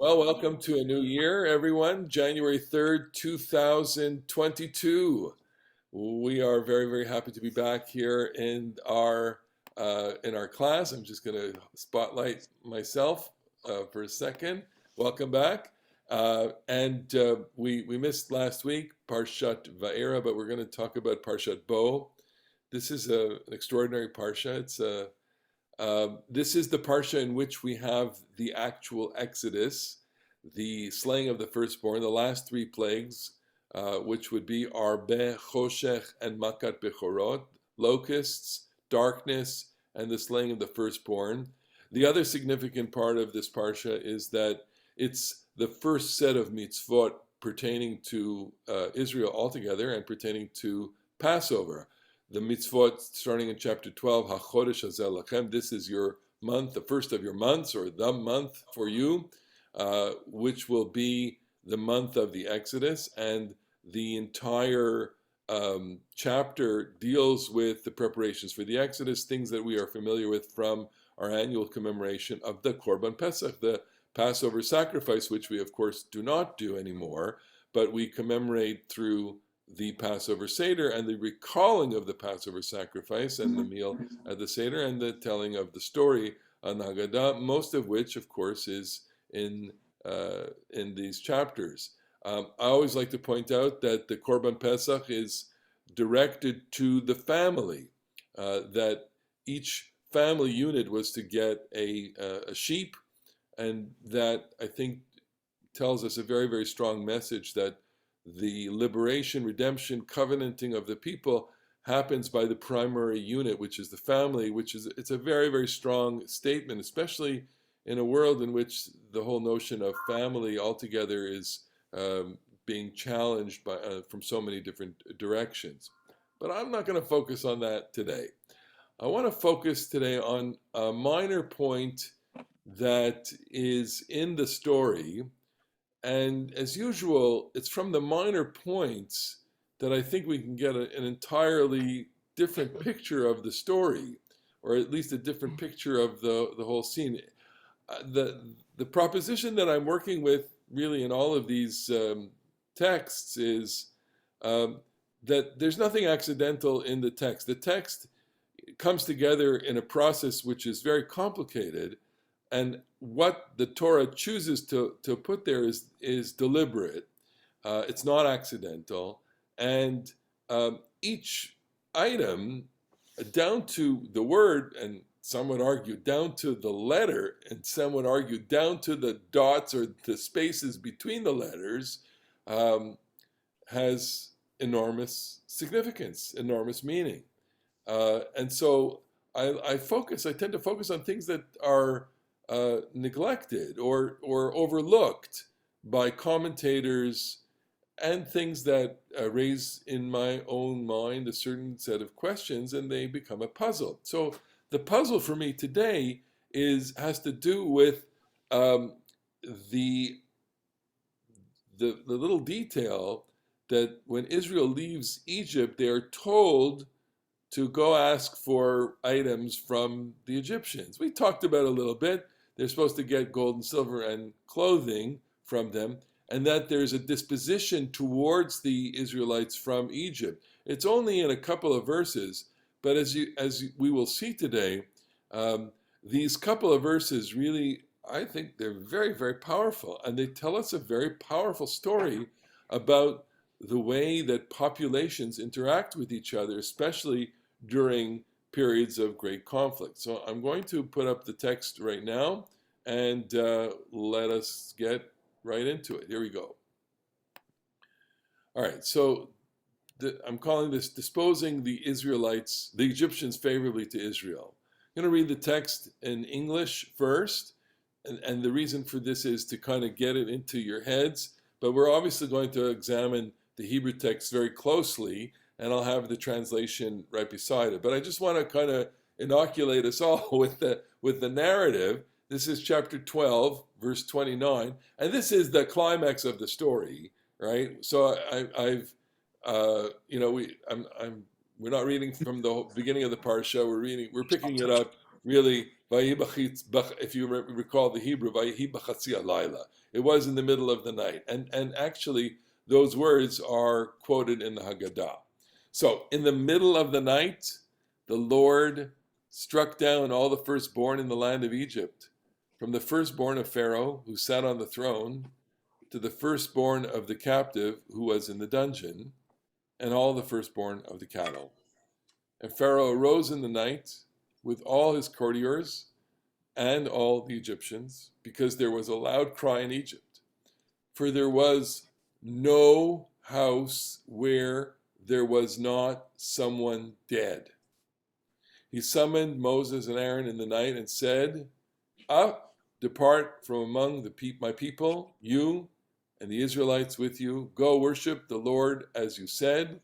Well, welcome to a new year, everyone. January 3rd, 2022. We are very, very happy to be back here in our class. I'm just going to spotlight myself for a second. Welcome back. We missed last week Parshat Va'era, but we're going to talk about Parshat Bo. This is an extraordinary parsha. This is the parsha in which we have the actual Exodus, the slaying of the firstborn, the last three plagues, which would be Arbe, Choshech, and Makat Bechorot, locusts, darkness, and the slaying of the firstborn. The other significant part of this parsha is that it's the first set of mitzvot pertaining to Israel altogether and pertaining to Passover. The mitzvot starting in chapter 12, HaChodesh Hazel Lachem, this is your month, the first of your months, or the month for you, which will be the month of the Exodus. And the entire chapter deals with the preparations for the Exodus, things that we are familiar with from our annual commemoration of the Korban Pesach, the Passover sacrifice, which we, of course, do not do anymore, but we commemorate through the Passover Seder and the recalling of the Passover sacrifice and the meal at the Seder and the telling of the story on Haggadah, most of which, of course, is in these chapters. I always like to point out that the Korban Pesach is directed to the family, that each family unit was to get a sheep, and that I think tells us a very, very strong message that the liberation, redemption, covenanting of the people happens by the primary unit, which is the family, it's a very, very strong statement, especially in a world in which the whole notion of family altogether is being challenged from so many different directions. But I'm not going to focus on that today. I want to focus today on a minor point that is in the story. And as usual, it's from the minor points that I think we can get an entirely different picture of the story, or at least a different picture of the whole scene. The proposition that I'm working with really in all of these texts is that there's nothing accidental in the text. The text comes together in a process which is very complicated, and what the Torah chooses to put there is deliberate. It's not accidental, and each item, down to the word, and some would argue down to the letter, and some would argue down to the dots or the spaces between the letters, has enormous significance, enormous meaning. And so I tend to focus on things that are neglected or overlooked by commentators, and things that raise in my own mind a certain set of questions, and they become a puzzle. So the puzzle for me today has to do with the little detail that when Israel leaves Egypt, they are told to go ask for items from the Egyptians. We talked about it a little bit. They're supposed to get gold and silver and clothing from them, and that there's a disposition towards the Israelites from Egypt. It's only in a couple of verses, but as we will see today, these couple of verses really, I think they're very, very powerful, and they tell us a very powerful story about the way that populations interact with each other, especially during periods of great conflict. So I'm going to put up the text right now, and let us get right into it. Here we go. All right, so I'm calling this Disposing the Israelites, the Egyptians Favorably to Israel. I'm going to read the text in English first, and the reason for this is to kind of get it into your heads, but we're obviously going to examine the Hebrew text very closely, and I'll have the translation right beside it. But I just want to kind of inoculate us all with the narrative. This is chapter 12, verse 29, and this is the climax of the story, right? So we're not reading from the beginning of the parsha. We're picking it up really, if you recall the Hebrew, Vayihi b'chatzi alayla. It was in the middle of the night. And actually, those words are quoted in the Haggadah. So, in the middle of the night, the Lord struck down all the firstborn in the land of Egypt, from the firstborn of Pharaoh, who sat on the throne, to the firstborn of the captive who was in the dungeon, and all the firstborn of the cattle. And Pharaoh arose in the night with all his courtiers and all the Egyptians, because there was a loud cry in Egypt. For there was no house where there was not someone dead. He summoned Moses and Aaron in the night and said, Up, depart from among my people, you and the Israelites with you. Go worship the Lord as you said.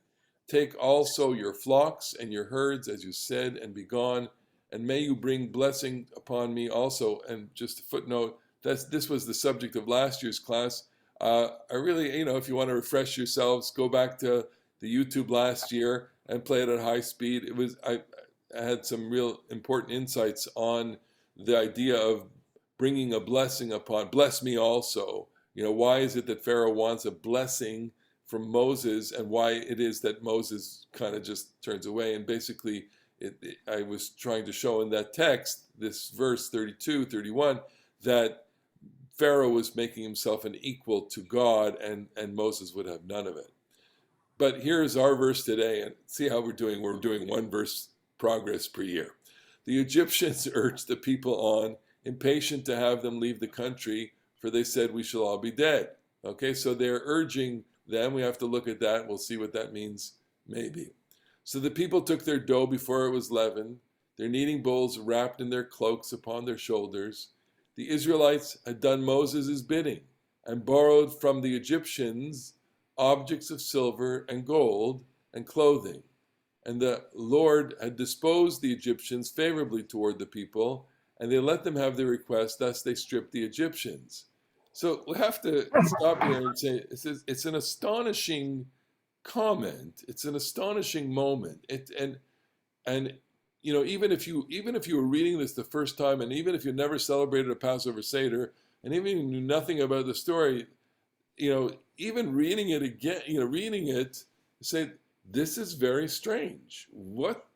Take also your flocks and your herds as you said, and be gone. And may you bring blessing upon me also. And just a footnote, this was the subject of last year's class. I really, if you want to refresh yourselves, go back to the YouTube last year and play it at high speed. I had some real important insights on the idea of bringing a blessing upon, bless me also. Why is it that Pharaoh wants a blessing from Moses, and why it is that Moses kind of just turns away? And basically, I was trying to show in that text, this verse 32, 31, that Pharaoh was making himself an equal to God, and Moses would have none of it. But here's our verse today, and see how we're doing. We're doing one verse progress per year. The Egyptians urged the people on, impatient to have them leave the country, for they said, we shall all be dead. Okay, so they're urging them. We have to look at that. We'll see what that means, maybe. So the people took their dough before it was leavened, their kneading bowls wrapped in their cloaks upon their shoulders. The Israelites had done Moses' bidding and borrowed from the Egyptians objects of silver and gold and clothing. And the Lord had disposed the Egyptians favorably toward the people, and they let them have their request, thus they stripped the Egyptians. So we have to stop here and say, it's an astonishing comment. It's an astonishing moment. And even if you were reading this the first time, and even if you never celebrated a Passover Seder, and even if you knew nothing about the story, even reading it again, say, this is very strange. What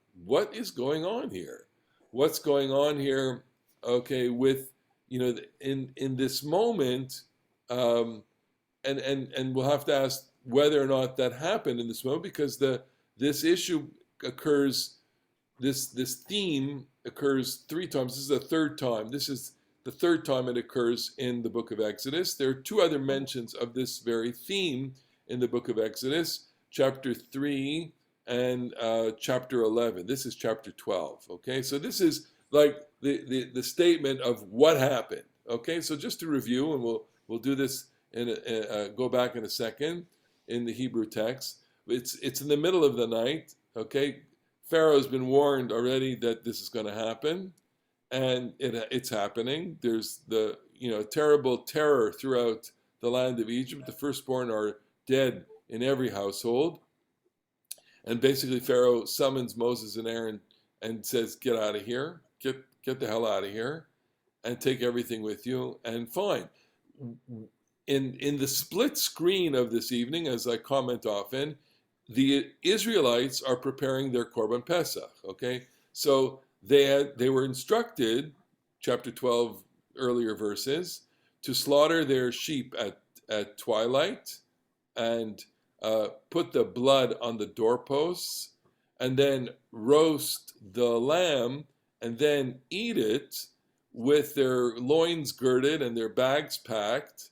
is going on here? What's going on here? Okay, with in this moment, and we'll have to ask whether or not that happened in this moment, because this issue occurs, this theme occurs 3 times. This is the third time. This is the third time it occurs in the book of Exodus. There are 2 other mentions of this very theme in the book of Exodus, chapter 3 and chapter 11. This is chapter 12. Okay, so this is like the statement of what happened. Okay, so just to review, and we'll do this go back in a second in the Hebrew text. It's in the middle of the night. Okay, Pharaoh's been warned already that this is going to happen, and it's happening. There's the terrible terror throughout the land of Egypt. The firstborn are dead in every household, and basically Pharaoh summons Moses and Aaron and says, "Get out of here! Get the hell out of here, and take everything with you." And fine. In the split screen of this evening, as I comment often, the Israelites are preparing their Korban Pesach. Okay, so they were instructed, chapter 12 earlier verses, to slaughter their sheep at twilight and put the blood on the doorposts, and then roast the lamb and then eat it with their loins girded and their bags packed,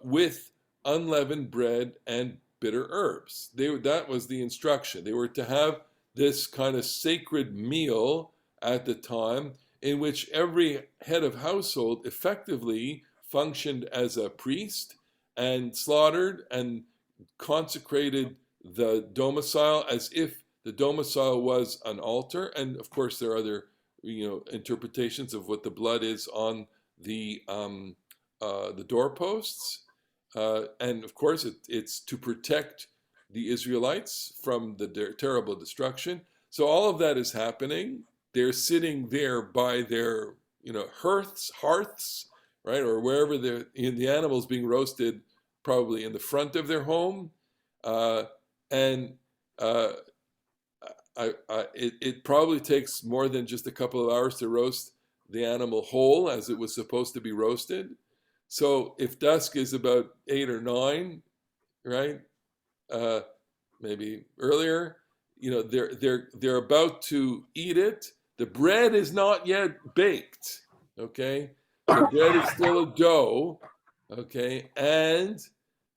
with unleavened bread and bitter herbs. That was the instruction. They were to have this kind of sacred meal at the time, in which every head of household effectively functioned as a priest and slaughtered and consecrated the domicile as if the domicile was an altar. And of course, there are other interpretations of what the blood is on the doorposts, and of course it's to protect the Israelites from the terrible destruction. So all of that is happening, they're sitting there by their, hearths, right, or wherever the animals being roasted, probably in the front of their home, and uh, it probably takes more than just a couple of hours to roast the animal whole as it was supposed to be roasted. So if dusk is about 8 or 9, right, uh, maybe earlier, they're about to eat it. The bread is not yet baked. Okay, the bread is still a dough. Okay, and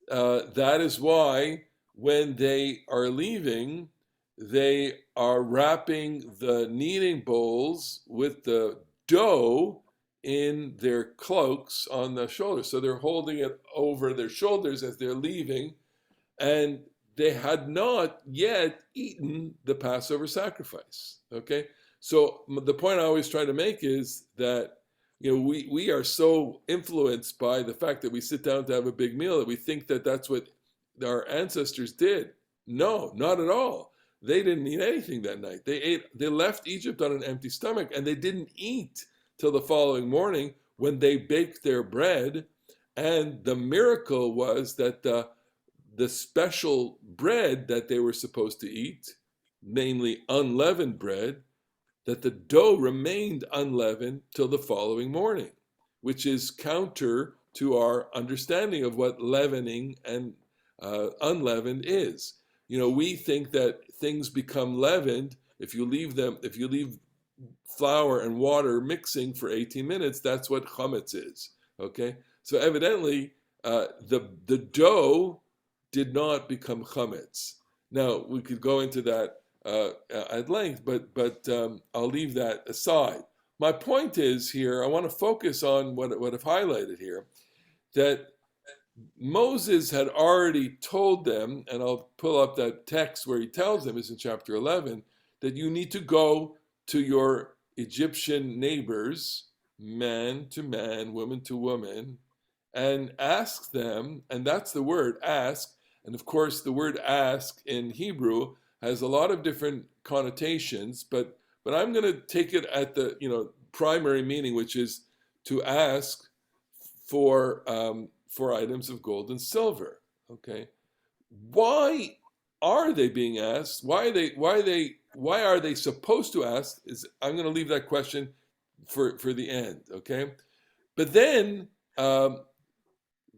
that is why when they are leaving, they are wrapping the kneading bowls with the dough in their cloaks on the shoulders. So they're holding it over their shoulders as they're leaving, and they had not yet eaten the Passover sacrifice. Okay, so the point I always try to make is that we are so influenced by the fact that we sit down to have a big meal that we think that that's what our ancestors did. No, not at all. They didn't eat anything that night. They left Egypt on an empty stomach, and they didn't eat till the following morning when they baked their bread. And the miracle was that the special bread that they were supposed to eat, namely unleavened bread, that the dough remained unleavened till the following morning, which is counter to our understanding of what leavening and unleavened is. We think that things become leavened if you leave flour and water mixing for 18 minutes. That's what chametz is. Okay, so evidently the dough did not become chametz. Now we could go into that at length, but I'll leave that aside. My point is here, I want to focus on what I've highlighted here, that Moses had already told them, and I'll pull up that text where he tells them, is in chapter 11, that you need to go to your Egyptian neighbors, man to man, woman to woman, and ask them, and that's the word ask, and of course the word ask in Hebrew has a lot of different connotations, but I'm going to take it at the primary meaning, which is to ask for items of gold and silver. Okay, why are they being asked? Why are they supposed to ask? I'm going to leave that question for the end. Okay, but then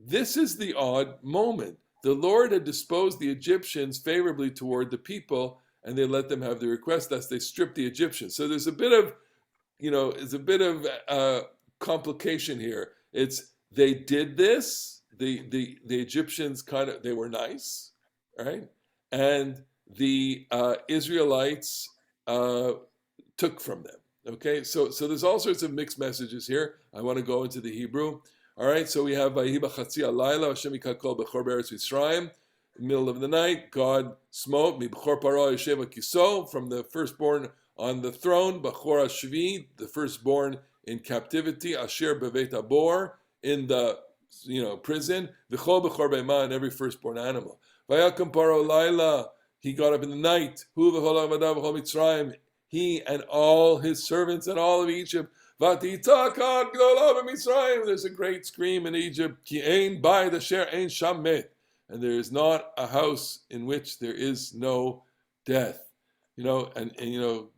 this is the odd moment. The Lord had disposed the Egyptians favorably toward the people, and they let them have their request. Thus, they stripped the Egyptians. So there's a bit of complication here. It's they did this. The Egyptians they were nice, right? And the Israelites took from them. Okay, so there's all sorts of mixed messages here. I want to go into the Hebrew. All right, so we have Vayihi b'chatzi alayla, Hashem yikakol b'chor be'eretz Yisrael. Middle of the night, God smote b'chor paro yeshev kiso, from the firstborn on the throne, b'chor hashvi, the firstborn in captivity, asher b'veit abor, in the prison, v'chol b'chor be'ma, and every firstborn animal. Vayakam paro layla, he got up in the night, hu v'chol avadav v'chol Mitzrayim, he and all his servants and all of Egypt. There's a great scream in Egypt, ki ein bayit asher ein sham met, and there is not a house in which there is no death. And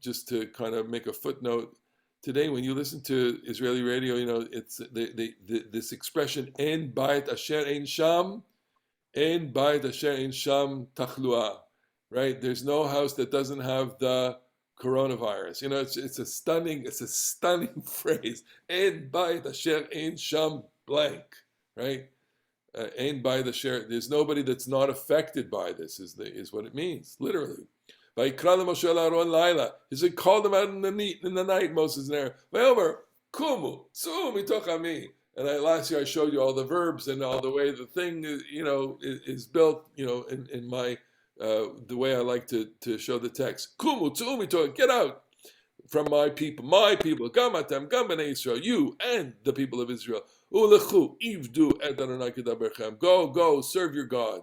just to kind of make a footnote, today when you listen to Israeli radio, it's this expression ein bayit asher ein sham tachlua, right? There's no house that doesn't have the coronavirus. It's a stunning phrase. Ein bayit asher ein sham blank, right? Ein bayit asher. There's nobody that's not affected by this. Is what it means, literally. Vayikra Moshe Aaron laila. He said, call them out in the night. Moses and Aaron. Vayomer kumu tzu mitoch ami. And last year I showed you all the verbs and all the way the thing is built. In my the way I like to show the text. Kumu tzu, get out from my people, gamatem, gam b'nei Israel, you and the people of Israel. Ulechu ivdu et Adonai kedaberchem. Go, serve your God.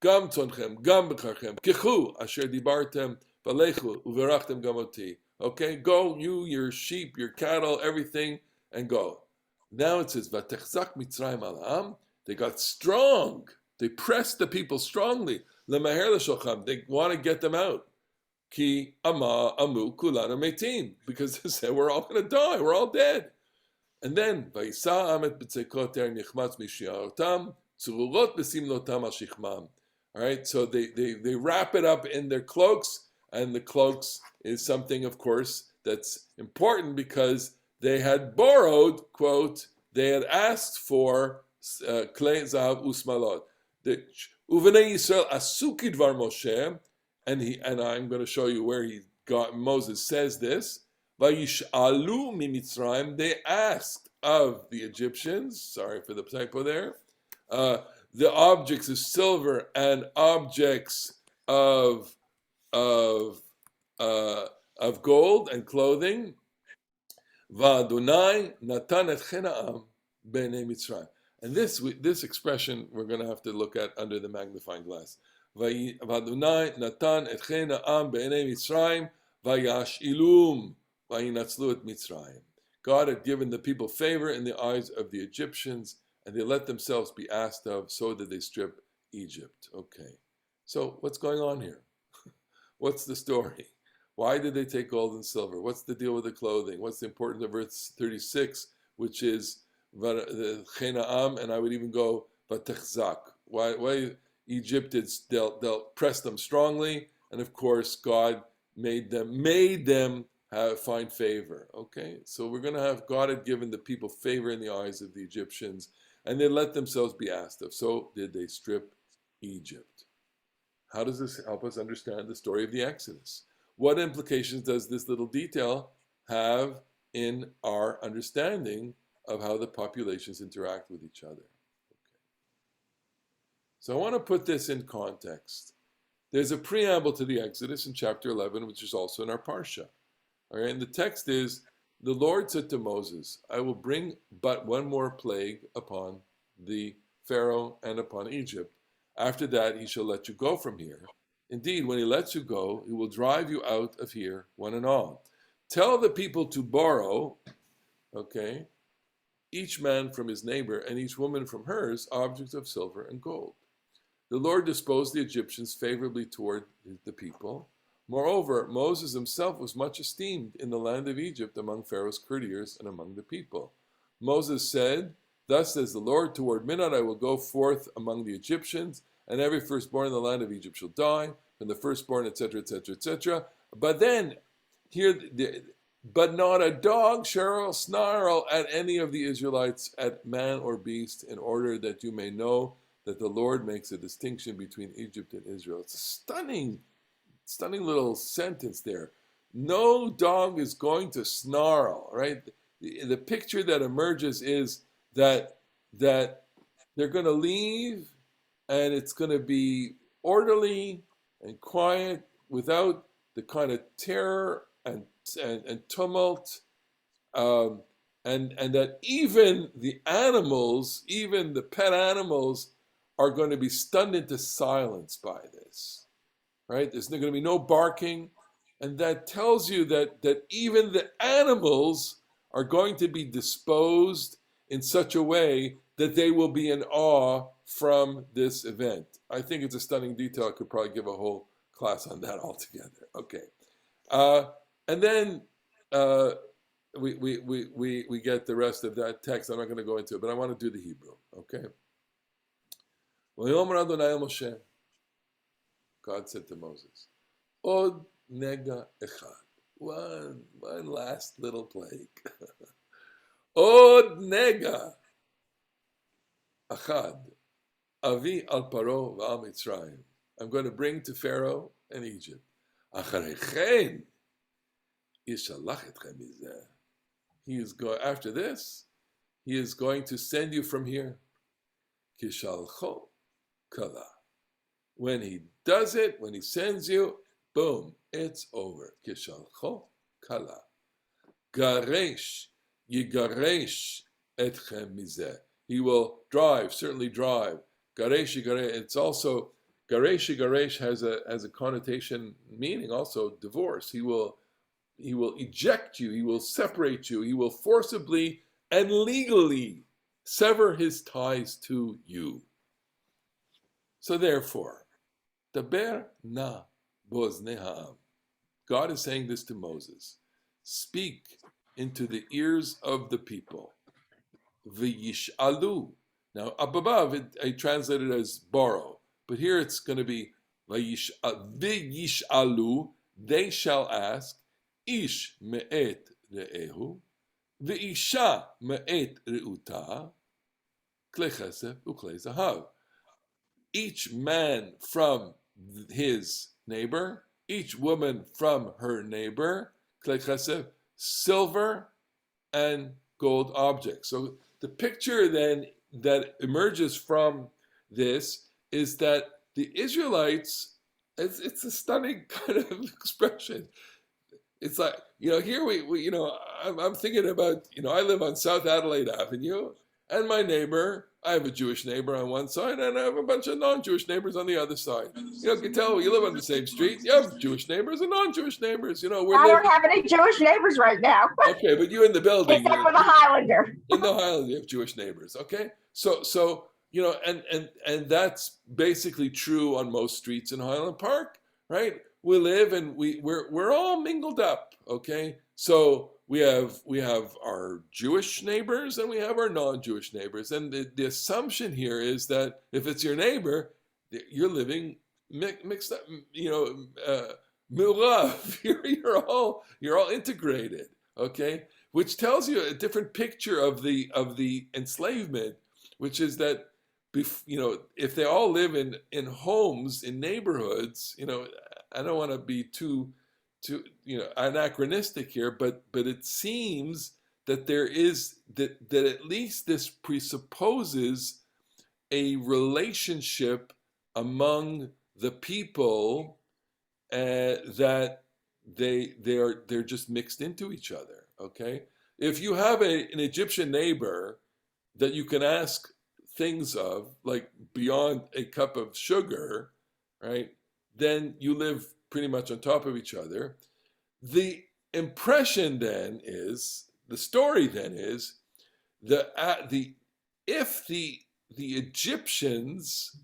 Gam tzonchem, gam b'karchem, kichu asher dibartem v'lechu uverachtem gamoti. Okay, go, you, your sheep, your cattle, everything, and go. Now it says, "Vatechzak Mitzrayim al-am." They got strong. They pressed the people strongly. Lemaher l'shocham. They want to get them out. Ki ama amu kulanu metim, because they said we're all going to die. We're all dead. And then vayisa amet b'tzekot er nichmatz mishiarotam tzururot besimnotam al shichmam. All right, so they wrap it up in their cloaks, and the cloaks is something, of course, that's important because they had borrowed, quote, they had asked for klei zahav usmalot. Uvenei Yisrael asukid var Moshe, and I'm going to show you where Moses says this. Vayishalu mimitzrayim. They asked of the Egyptians. Sorry for the typo there. The objects of silver and objects of gold and clothing. Va'adonai natan et chena'am b'nei Mitzrayim. And this expression we're going to have to look at under the magnifying glass. Va'adonai natan et chena'am b'nei Mitzrayim vayashilum vayinatzlu et Mitzrayim. God had given the people favor in the eyes of the Egyptians, and they let themselves be asked of, so that they strip Egypt. Okay, so what's going on here? What's the story? Why did they take gold and silver? What's the deal with the clothing? What's the importance of verse 36, which is the Chena'am, and I would even go Vatechzak. Why Egyptians they'll press them strongly, and of course God made them find favor. Okay, so we're going to have God had given the people favor in the eyes of the Egyptians, and they let themselves be asked of. So did they strip Egypt? How does this help us understand the story of the Exodus? What implications does this little detail have in our understanding of how the populations interact with each other? Okay. So I want to put this in context. There's a preamble to the Exodus in chapter 11, which is also in our Parsha. All right, and the text is, the Lord said to Moses, I will bring but one more plague upon the Pharaoh and upon Egypt. After that, he shall let you go from here. Indeed, when he lets you go, he will drive you out of here, one and all. Tell the people to borrow, okay, each man from his neighbor and each woman from hers, objects of silver and gold. The Lord disposed the Egyptians favorably toward the people. Moreover, Moses himself was much esteemed in the land of Egypt among Pharaoh's courtiers and among the people. Moses said, Thus says the Lord, toward midnight I will go forth among the Egyptians, and every firstborn in the land of Egypt shall die, and the firstborn, etc., etc., etc. But then, but not a dog shall snarl at any of the Israelites, at man or beast, in order that you may know that the Lord makes a distinction between Egypt and Israel. It's a stunning little sentence there. No dog is going to snarl, right? The picture that emerges is that they're going to leave, and it's going to be orderly and quiet without the kind of terror and tumult, and that even the animals, even the pet animals, are going to be stunned into silence by this, right? There's going to be no barking, and that tells you that even the animals are going to be disposed in such a way that they will be in awe from this event. I think it's a stunning detail. I could probably give a whole class on that altogether. Okay, and then we get the rest of that text. I'm not going to go into it, but I want to do the Hebrew. Okay. God said to Moses, Od nega echad, one last little plague. Od nega echad, avi al paro v'al Mitzrayim. I'm going to bring to Pharaoh and Egypt. Acharechen yishalach etchem mizeh. He is going after this. He is going to send you from here. Kishalcho kala. When he does it, when he sends you, boom, it's over. Kishalcho kala. Garesh yigaresh etchem mizeh. He will drive, certainly drive. Garesh yigaresh. It's also Garesh yigaresh has a connotation meaning also divorce. He will eject you, he will separate you, he will forcibly and legally sever his ties to you. So therefore, daber na bozne ha'am. God is saying this to Moses. Speak into the ears of the people. V'yish'alu. Now, up above, I translated as borrow. But here it's going to be v'yish'alu. They shall ask. Ish me'et re'ehu. V'isha me'et re'uta. Klei chesef u'klei zahav. Each man from his neighbor, each woman from her neighbor, klei chesef, silver and gold objects. So the picture then that emerges from this is that the Israelites, it's a stunning kind of expression. It's like, here we I'm thinking about, I live on South Adelaide Avenue, and my neighbor, I have a Jewish neighbor on one side, and I have a bunch of non-Jewish neighbors on the other side. You can tell you live on the same street. You have Jewish neighbors and non-Jewish neighbors. I don't have any Jewish neighbors right now. Okay, but you in the building. Except for the Highlander. In the Highlands, you have Jewish neighbors. Okay, so and that's basically true on most streets in Highland Park, right? We live and we're all mingled up. Okay, so we have our Jewish neighbors and we have our non-Jewish neighbors, and the assumption here is that if it's your neighbor, you're living mixed up, murav. You're all integrated. Okay, which tells you a different picture of the enslavement, which is that if they all live in homes, in neighborhoods, I don't want to be too anachronistic here, but it seems that there is that at least this presupposes a relationship among the people, that they're just mixed into each other. Okay, if you have an Egyptian neighbor that you can ask things of, like beyond a cup of sugar, right? Then you live pretty much on top of each other. The impression then is, the story then is, if the Egyptians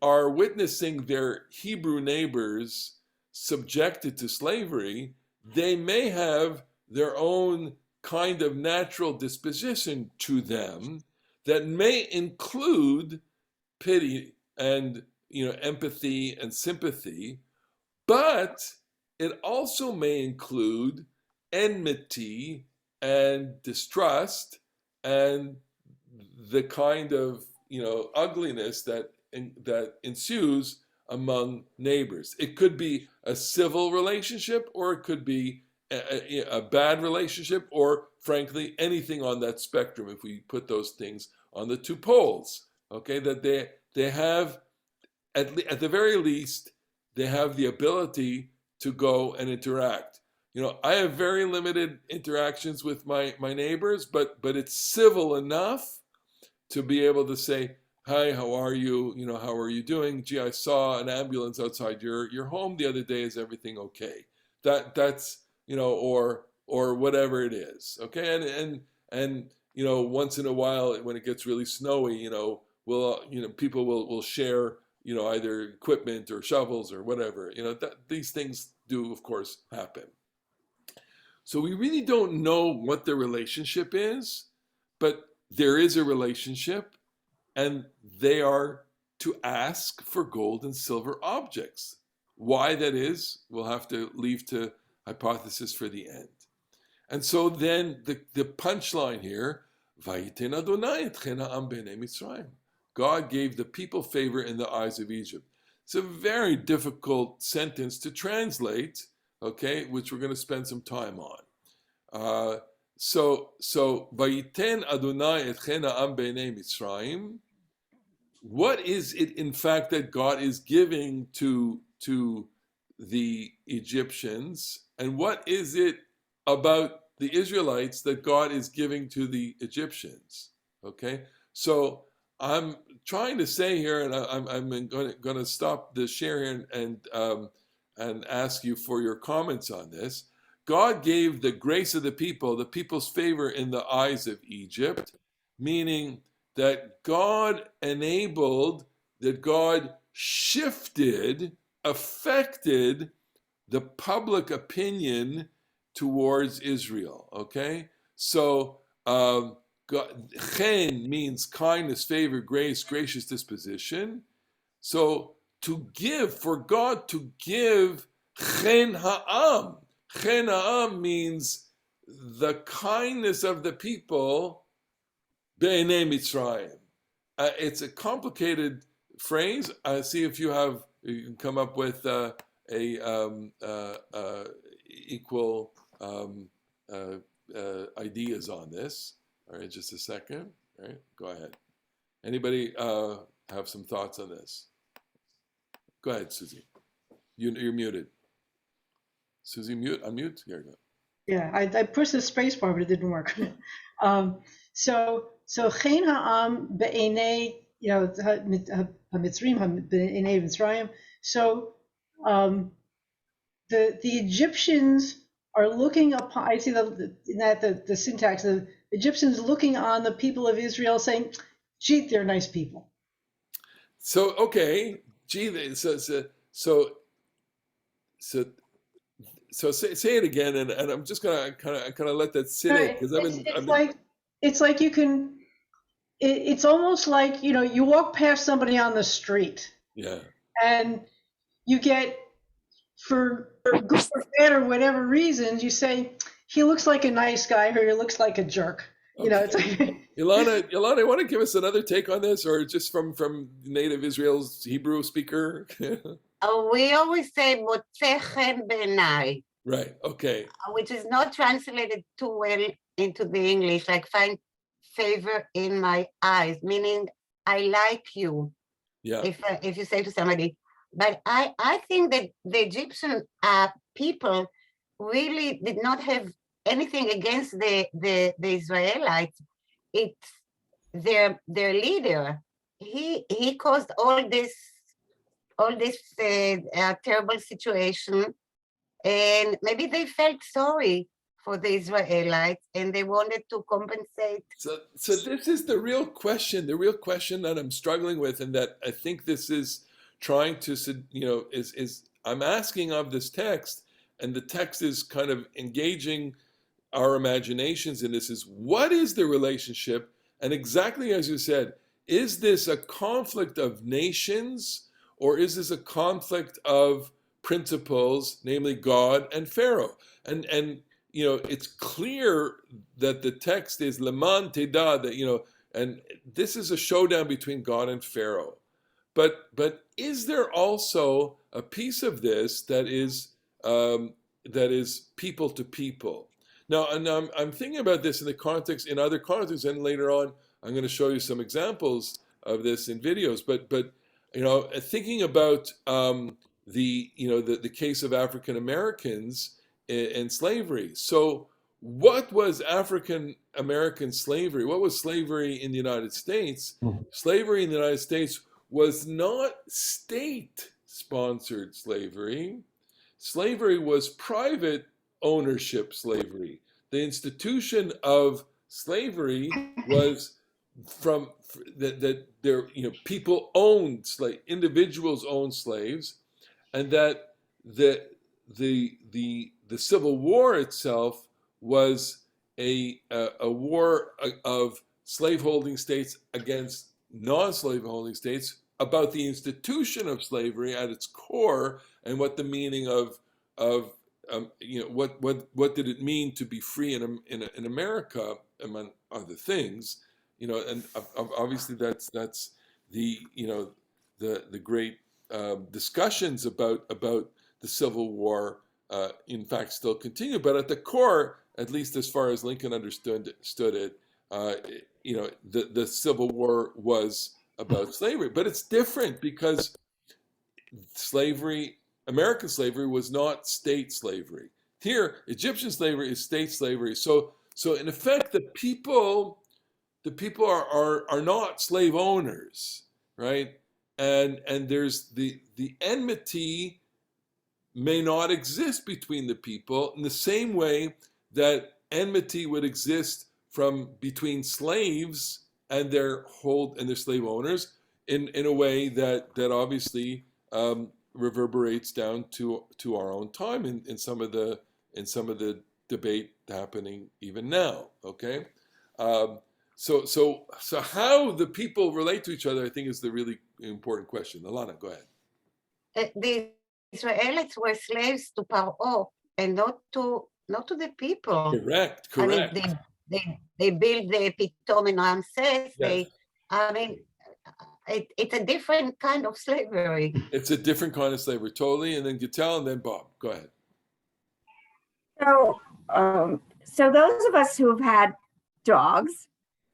are witnessing their Hebrew neighbors subjected to slavery, they may have their own kind of natural disposition to them that may include pity and empathy and sympathy, but it also may include enmity and distrust and the kind of ugliness that ensues among neighbors. It could be a civil relationship, or it could be a bad relationship, or frankly anything on that spectrum, if we put those things on the two poles. Okay, that they have at the very least, they have the ability to go and interact. I have very limited interactions with my neighbors, but it's civil enough to be able to say, hi, how are you? How are you doing? Gee, I saw an ambulance outside your home the other day. Is everything okay? That's or whatever it is. Okay, and once in a while when it gets really snowy, people will share either equipment or shovels or whatever. These things do of course happen. So we really don't know what the relationship is, but there is a relationship, and they are to ask for gold and silver objects. Why that is, we'll have to leave to hypothesis for the end. And so then the punchline here, Vayiten Adonai etchen ha'am b'nei Mitzrayim. God gave the people favor in the eyes of Egypt. It's a very difficult sentence to translate, okay, which we're going to spend some time on. So Vayiten Adonai etchen ha'am b'nei Mitzrayim. What is it, in fact, that God is giving to the Egyptians, and what is it about the Israelites that God is giving to the Egyptians? Okay, so I'm trying to say here, and I'm going to stop the share here and ask you for your comments on this. God gave the grace of the people's favor in the eyes of Egypt, meaning that God enabled, that God shifted, affected the public opinion towards Israel. Okay, so chen means kindness, favor, grace, gracious disposition. So to give, for God to give chen ha'am. Chen ha'am means the kindness of the people be'enei Mitzrayim. It's a complicated phrase. See if you can come up with equal ideas on this. All right, just a second. All right, go ahead. Anybody have some thoughts on this? Go ahead, Susie. You're muted. Susie, unmute. Here you go. Yeah, I pushed the space bar, but it didn't work. So chen ha'am be'enei, ha'mitzrim be'enei Mitzrayim. So the Egyptians are looking upon. I see the syntax. The Egyptians looking on the people of Israel, saying, "Gee, they're nice people." So okay, gee, so say it again, and I'm just gonna kind of let that sit in because it's like you can. It's almost like you walk past somebody on the street. Yeah. And you get, for good or bad or whatever reasons, you say he looks like a nice guy or he looks like a jerk. Okay. It's like Ilana, want to give us another take on this, or just from native Israel's Hebrew speaker? We always say "motze chen be'enai," Right. Okay. which is not translated too well into the English, like find favor in my eyes, meaning I like you. Yeah. If you say to somebody, but I think that the Egyptian people really did not have anything against the Israelites. It's their leader. He caused all this terrible situation, and maybe they felt sorry for the Israelites and they wanted to compensate. So this is the real question that I'm struggling with, and that I think this is trying to, is I'm asking of this text, and the text is kind of engaging our imaginations in this, is what is the relationship? And exactly as you said, is this a conflict of nations, or is this a conflict of principles, namely God and Pharaoh? And it's clear that the text is leman teda, that and this is a showdown between God and Pharaoh. But is there also a piece of this that is people to people? Now, and I'm thinking about this in other contexts, and later on I'm going to show you some examples of this in videos. But thinking about the case of African Americans in slavery. So what was African American slavery? What was slavery in the United States? Slavery in the United States was not state-sponsored slavery. Slavery was private ownership slavery. The institution of slavery was that there people owned individuals owned slaves, and that the Civil War itself was a war of slaveholding states against non-slaveholding states, about the institution of slavery at its core, and what the meaning of what did it mean to be free in America, among other things, and obviously that's the great discussions about the Civil War, in fact, still continue. But at the core, at least as far as Lincoln understood it, the Civil War was about slavery. But it's different because American slavery was not state slavery. Here, Egyptian slavery is state slavery. So in effect, the people are not slave owners, right? And there's the enmity may not exist between the people in the same way that enmity would exist from between slaves and their slave owners in a way that obviously reverberates down to our own time in some of the debate happening even now. Okay, so how the people relate to each other, I think, is the really important question. Alana, go ahead. The Israelites were slaves to Paro and not to the people. Correct. I mean, Correct. they built the Pitom in Ramses. Yes. I mean, it's a different kind of slavery. It's a different kind of slavery, totally. And then Gittel, and then Bob. Go ahead. So those of us who have had dogs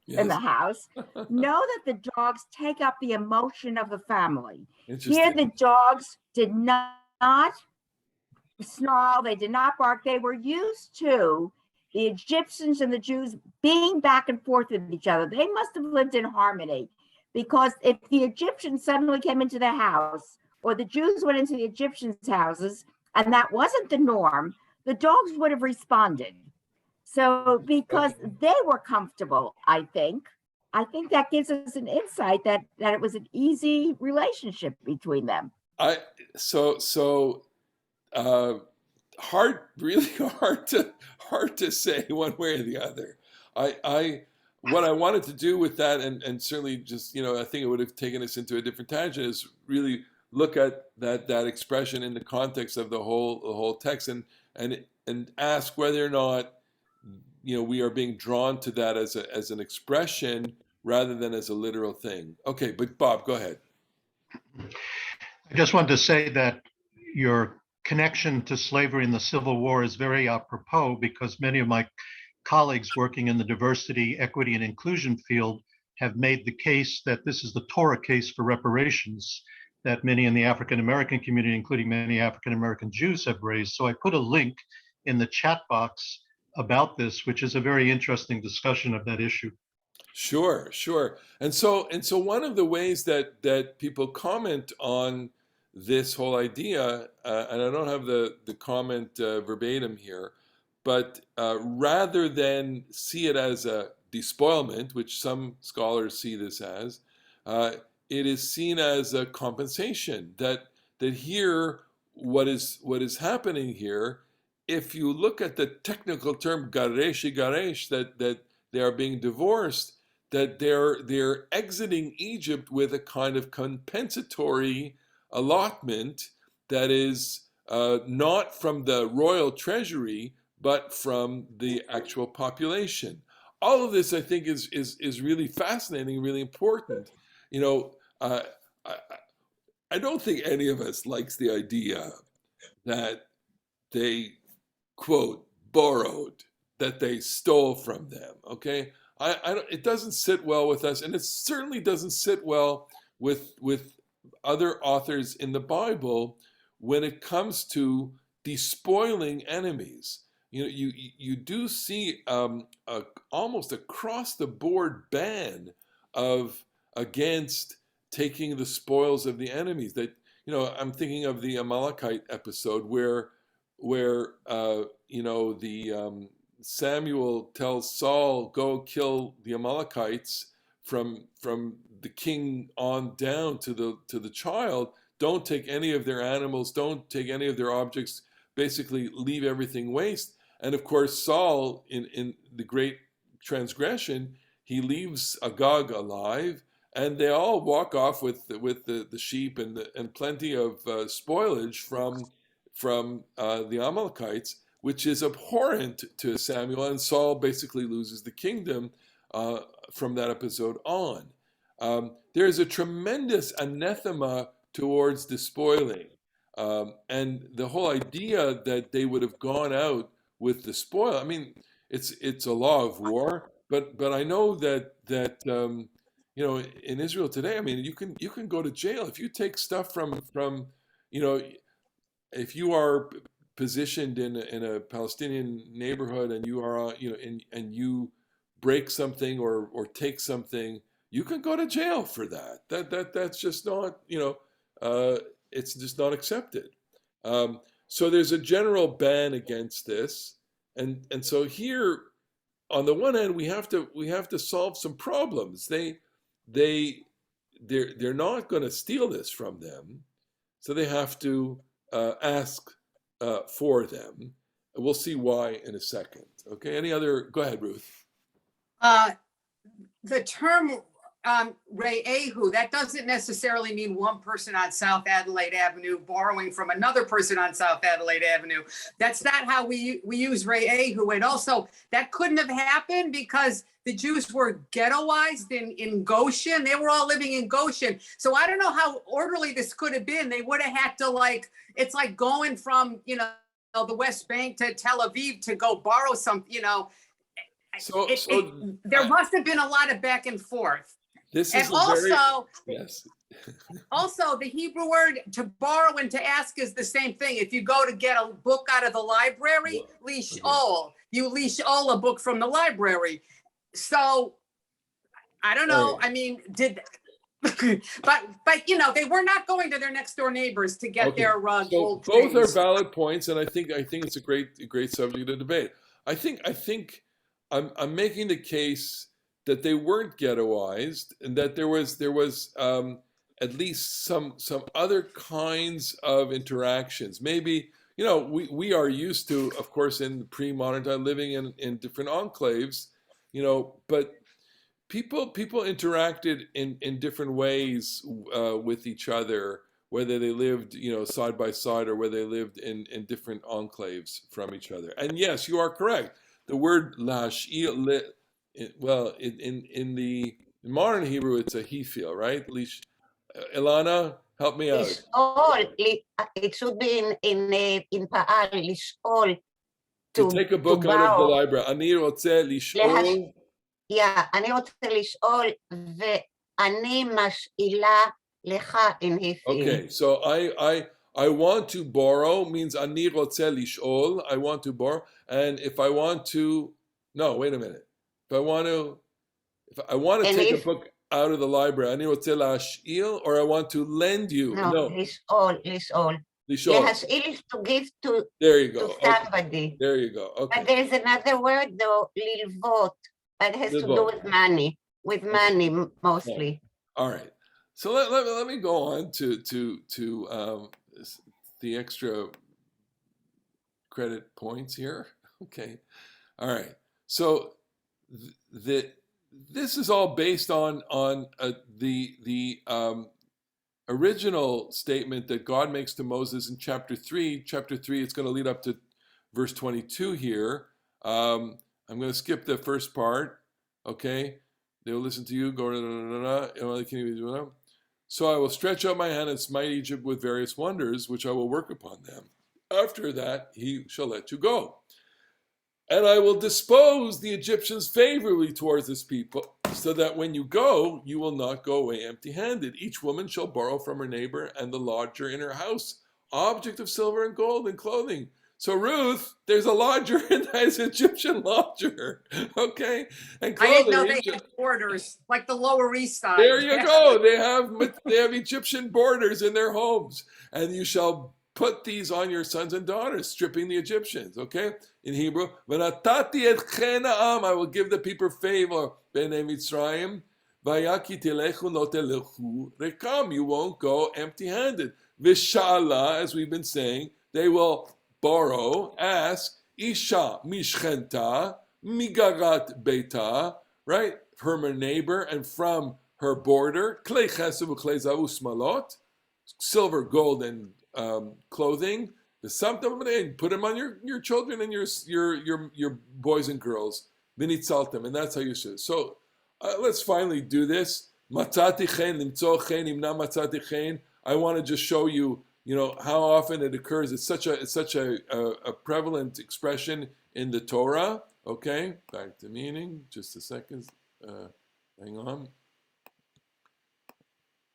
in the Yes. house know that the dogs take up the emotion of the family. Here, Interesting. the dogs did not snarl, they did not bark. They were used to the Egyptians and the Jews being back and forth with each other. They must have lived in harmony, because if the Egyptians suddenly came into the house, or the Jews went into the Egyptians' houses, and that wasn't the norm, the dogs would have responded. So because they were comfortable, I think that gives us an insight that it was an easy relationship between them. Really hard to say one way or the other. What I wanted to do with that, and certainly just, I think it would have taken us into a different tangent, is really look at that expression in the context of the whole text, and ask whether or not we are being drawn to that as an expression rather than as a literal thing. Okay, but Bob, go ahead. I just wanted to say that your connection to slavery in the Civil War is very apropos, because many of my colleagues working in the diversity, equity, and inclusion field have made the case that this is the Torah case for reparations that many in the African American community, including many African American Jews, have raised. So I put a link in the chat box about this, which is a very interesting discussion of that issue. Sure. And so one of the ways that people comment on this whole idea, and I don't have the comment verbatim here, but rather than see it as a despoilment, which some scholars see this as, it is seen as a compensation. That here, what is happening here, if you look at the technical term garesh, that they are being divorced, that they're exiting Egypt with a kind of compensatory allotment that is not from the royal treasury, but from the actual population. All of this, I think, is really fascinating, really important. I don't think any of us likes the idea that they, quote, borrowed, that they stole from them. Okay, it doesn't sit well with us, and it certainly doesn't sit well with other authors in the Bible when it comes to despoiling enemies. You do see almost across the board ban against taking the spoils of the enemies. That I'm thinking of the Amalekite episode where Samuel tells Saul, go kill the Amalekites from the king on down to the child. Don't take any of their animals, don't take any of their objects, basically leave everything waste. And of course, Saul, in the great transgression, he leaves Agag alive, and they all walk off with the sheep and plenty of spoilage from the Amalekites, which is abhorrent to Samuel, and Saul basically loses the kingdom from that episode on. There's a tremendous anathema towards despoiling, and the whole idea that they would have gone out with the spoil. I mean, it's a law of war, but I know that in Israel today, I mean, you can go to jail if you take stuff from if you are positioned in a Palestinian neighborhood and you are and you break something or take something, you can go to jail for that. That's just not it's just not accepted. So there's a general ban against this, and so here, on the one hand, we have to solve some problems. They're not going to steal this from them, so they have to ask for them. We'll see why in a second. Okay. Any other? Go ahead, Ruth. The term Re'ehu, that doesn't necessarily mean one person on South Adelaide Avenue borrowing from another person on South Adelaide Avenue. That's not how we use Re'ehu. And also, that couldn't have happened because the Jews were ghettoized in Goshen. They were all living in Goshen. So I don't know how orderly this could have been. They would have had to, it's like going from, the West Bank to Tel Aviv to go borrow some, there must have been a lot of back and forth. This and is also, yes. Also, the Hebrew word to borrow and to ask is the same thing. If you go to get a book out of the library, lish'ol, you lish'ol a book from the library. So, I don't know. I mean, but they were not going to their next door neighbors to get their gold both chains. are valid points, and I think it's a great subject to debate. I think I'm making the case that they weren't ghettoized, and that there was at least some other kinds of interactions. Maybe we are used to, of course, in pre-modern time, living in different enclaves, but people interacted in different ways with each other, whether they lived side by side or whether they lived in different enclaves from each other. And yes, you are correct. The word lash'il, well, in the modern Hebrew, it's a hefil, right? Ilana, help me out. Lish'ol, it should be in Pa'al, lish'ol. To take a book out of the library. Ani rotze lish'ol. Yeah, אני רוצה לשאול, ואני משאילה לך in hefil. Okay, so I want to borrow means אני רוצה לשאול, I want to borrow. And if I want to, no, wait a minute. If I want to take a book out of the library, אני רוצה להשאיל, or I want to lend you. No, לשאול. להשאיל is to give to somebody. Okay. There you go. Okay. But there's another word though, ללוות. That has to do with money mostly. All right. So let me go on to the extra credit points here. Okay. All right. So this is all based on the original statement that God makes to Moses in chapter 3. Chapter 3, it's going to lead up to verse 22 here. I'm going to skip the first part, okay? They will listen to you, so I will stretch out my hand and smite Egypt with various wonders, which I will work upon them. After that, he shall let you go. And I will dispose the Egyptians favorably towards this people, so that when you go, you will not go away empty-handed. Each woman shall borrow from her neighbor and the lodger in her house, object of silver and gold and clothing. So Ruth, there's a lodger in that Egyptian lodger, okay? And I didn't know they had borders, like the Lower East Side. There you go. They have Egyptian borders in their homes, and you shall put these on your sons and daughters, stripping the Egyptians, okay? In Hebrew, v'natati et chen ha'am, I will give the people favor, b'nei Mitzrayim, v'yaki telechu lo telechu rekam, you won't go empty-handed. V'sha'ala, as we've been saying, they will borrow, ask, isha mishchenta, migarat beita, right? From her neighbor and from her border, klei chesed v'klei zavu smalot, silver, gold, and clothing. The something, put them on your children and your boys and girls. V'nitzaltem, and that's how you should. So let's finally do this. Matzati chen, limtzo chen, imna matzati chen. I want to just show you, how often it occurs. It's such a prevalent expression in the Torah. Okay, back to meaning. Just a second. Hang on.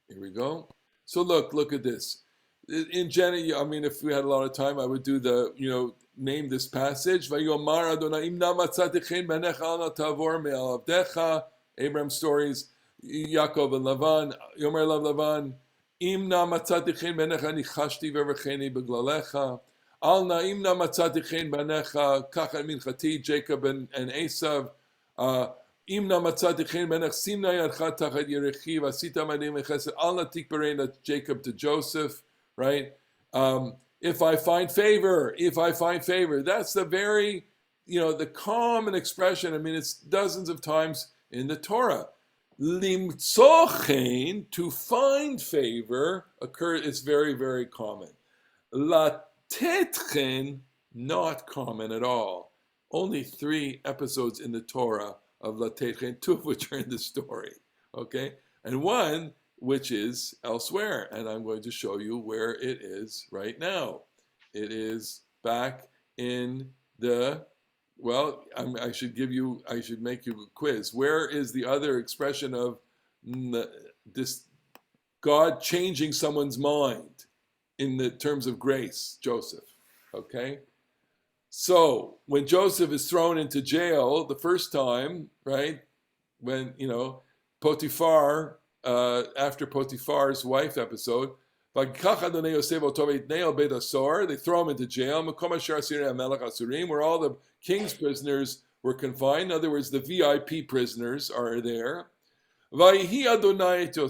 Here we go. So look at this. In Jenny, I mean, if we had a lot of time, I would do name this passage. Vayomar Adonai imna matzati chen b'necha al tavor me'al avdecha. Abraham's stories. Yaakov and Lavan. Yomer Lavan. Imna matzati chen b'necha nichashti v'erecheni b'glalecha. Al na'im na matzati chen banecha kachat minchati, Jacob and Esav. Im na matzati chen banech sim na yadcha tachat yerechi vasita madim chesed al natik berena, Jacob to Joseph, right? If I find favor, that's the very, the common expression. I mean, it's dozens of times in the Torah. Limtzochen, to find favor, is very, very common. Latetchen, not common at all. Only 3 episodes in the Torah of latetchen, 2 of which are in the story, okay? And 1 which is elsewhere, and I'm going to show you where it is right now. It is back in the, well, I should make you a quiz. Where is the other expression of this God changing someone's mind in the terms of grace? Joseph, okay? So when Joseph is thrown into jail the first time, right, when, Potiphar, after Potiphar's wife episode, they throw him into jail, where all the king's prisoners were confined. In other words, the VIP prisoners are there. The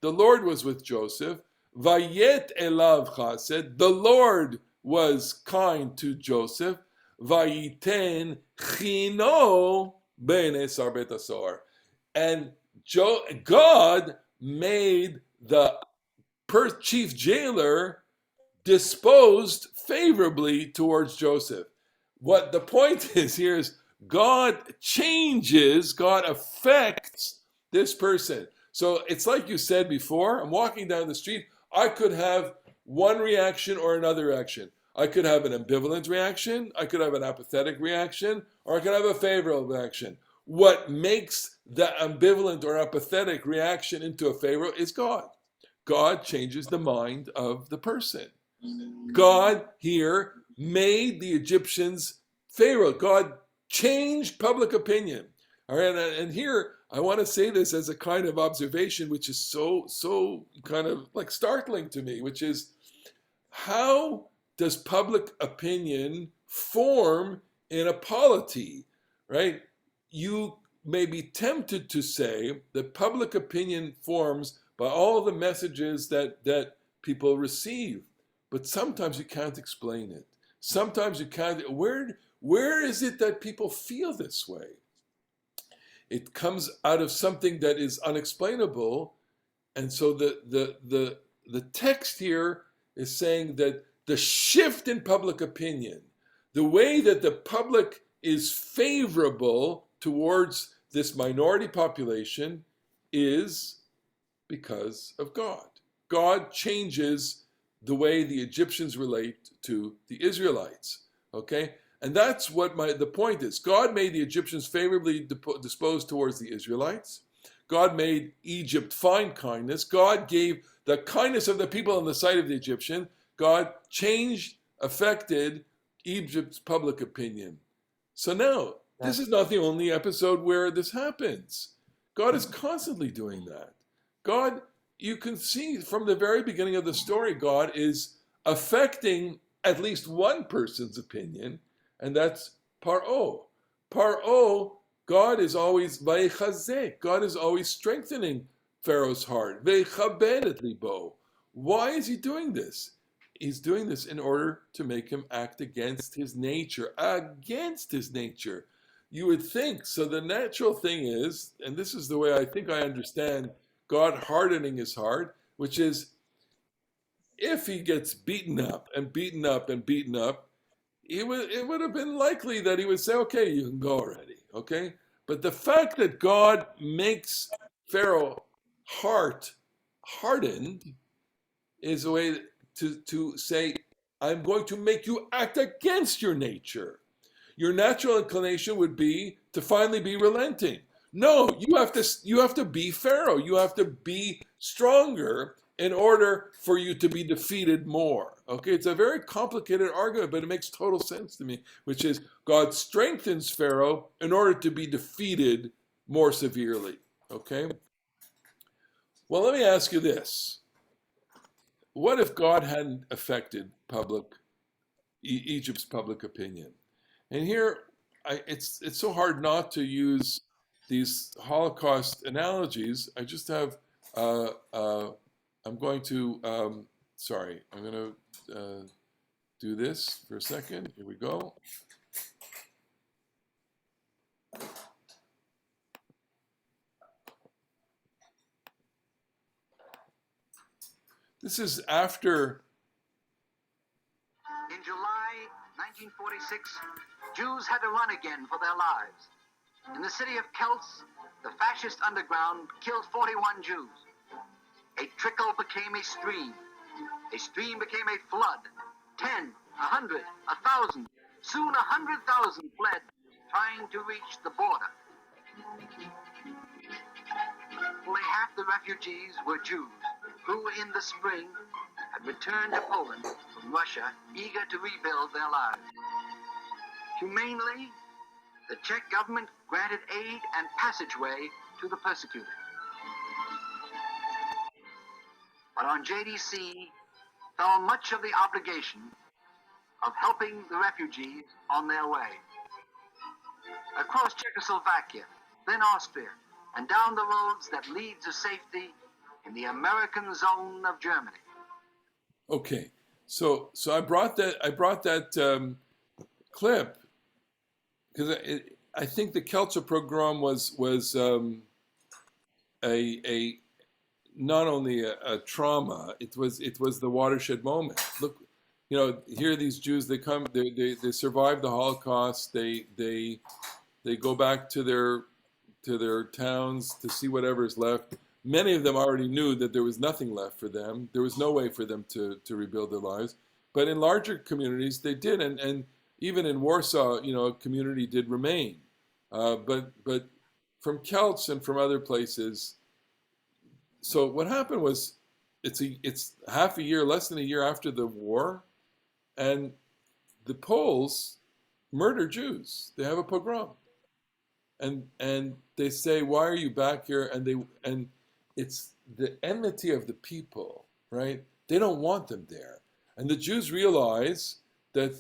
Lord was with Joseph. Vayet elav chesed, the Lord was kind to Joseph. Vayiten chino b'nei sarbet asor, and God made the chief jailer disposed favorably towards Joseph. What the point is here is God affects this person. So it's like you said before, I'm walking down the street, I could have one reaction or another reaction. I could have an ambivalent reaction, I could have an apathetic reaction, or I could have a favorable reaction. What makes the ambivalent or apathetic reaction into a favorable is God. God changes the mind of the person. God here made the Egyptians favorable. God changed public opinion. All right, and here I want to say this as a kind of observation, which is so kind of like startling to me, which is, how does public opinion form in a polity, right? You may be tempted to say that public opinion forms by all the messages that people receive, but sometimes you can't explain it. Sometimes you can't. Where is it that people feel this way? It comes out of something that is unexplainable, and so the text here is saying that the shift in public opinion, the way that the public is favorable towards this minority population, is because of God. God changes the way the Egyptians relate to the Israelites, okay? And that's what the point is. God made the Egyptians favorably disposed towards the Israelites. God made Egypt find kindness. God gave the kindness of the people in the sight of the Egyptian. God affected Egypt's public opinion. So now, this is not the only episode where this happens. God is constantly doing that. God, you can see from the very beginning of the story, God is affecting at least one person's opinion, and that's Paro. Paro, God is always vayechazek. God is always strengthening Pharaoh's heart. Vayechabed et libo. Why is he doing this? He's doing this in order to make him act against his nature. Against his nature. You would think, so the natural thing is, and this is the way I think I understand God hardening his heart, which is, if he gets beaten up and beaten up and beaten up, it would have been likely that he would say, okay, you can go already, okay? But the fact that God makes Pharaoh's heart hardened is a way to say, I'm going to make you act against your nature. Your natural inclination would be to finally be relenting. No, you have to be Pharaoh. You have to be stronger in order for you to be defeated more. Okay, it's a very complicated argument, but it makes total sense to me, which is God strengthens Pharaoh in order to be defeated more severely. Okay? Well, let me ask you this. What if God hadn't affected public Egypt's public opinion. And here, it's so hard not to use these Holocaust analogies. I just have, I'm going to, sorry, I'm going to do this for a second. Here we go. This is after. In July 1946, Jews had to run again for their lives. In the city of Kielce, the fascist underground killed 41 Jews. A trickle became a stream. A stream became a flood. 10, 100, 1,000. Soon 100,000 fled, trying to reach the border. Only half the refugees were Jews, who in the spring had returned to Poland from Russia, eager to rebuild their lives. Humanely, the Czech government granted aid and passageway to the persecuted. But on JDC fell much of the obligation of helping the refugees on their way. Across Czechoslovakia, then Austria, and down the roads that lead to safety in the American zone of Germany. Okay, so I brought that clip because I think the Kielce Pogrom was a not only a trauma, it was the watershed moment. Look, here are these Jews. They come, they survive the Holocaust. They go back to their towns to see whatever's left. Many of them already knew that there was nothing left for them. There was no way for them to rebuild their lives. But in larger communities, they did, and even in Warsaw, a community did remain. But from Kielce and from other places. So what happened was, it's half a year, less than a year after the war, and the Poles murder Jews. They have a pogrom, and they say, "Why are you back here?" And it's the enmity of the people, right? They don't want them there, and the Jews realize that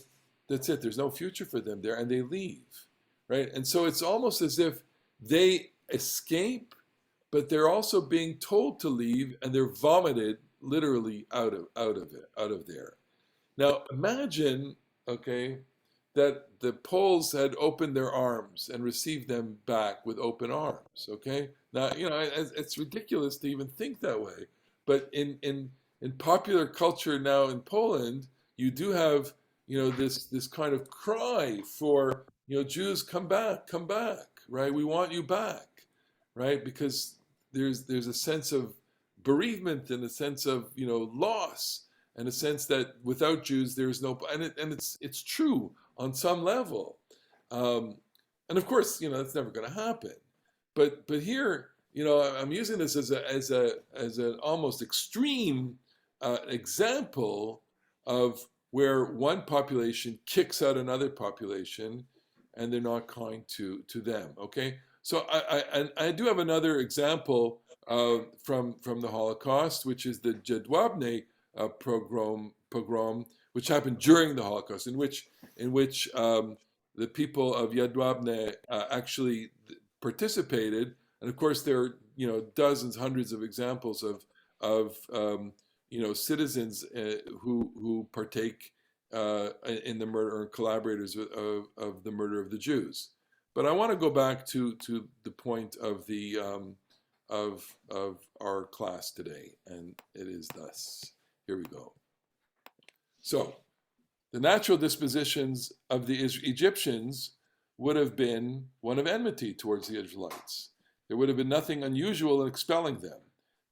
that's it. There's no future for them there, and they leave, right? And so it's almost as if they escape, but they're also being told to leave, and they're vomited literally out of there. Now imagine, okay, that the Poles had opened their arms and received them back with open arms. Okay, now it's ridiculous to even think that way, but in popular culture now in Poland, you do have this kind of cry for Jews, come back, right? We want you back, right? Because there's a sense of bereavement and a sense of loss and a sense that without Jews there's no, and it's true on some level, and of course that's never going to happen. But here I'm using this as an almost extreme example of where one population kicks out another population, and they're not kind to them. Okay. So I do have another example from the Holocaust, which is the Jedwabne pogrom, which happened during the Holocaust, in which the people of Jedwabne actually participated. And of course, there are dozens, hundreds of examples of citizens who partake in the murder, or collaborators of the murder of the Jews. But I want to go back to the point of the of our class today, and it is thus. Here we go. So, the natural dispositions of the Egyptians would have been one of enmity towards the Israelites. There would have been nothing unusual in expelling them.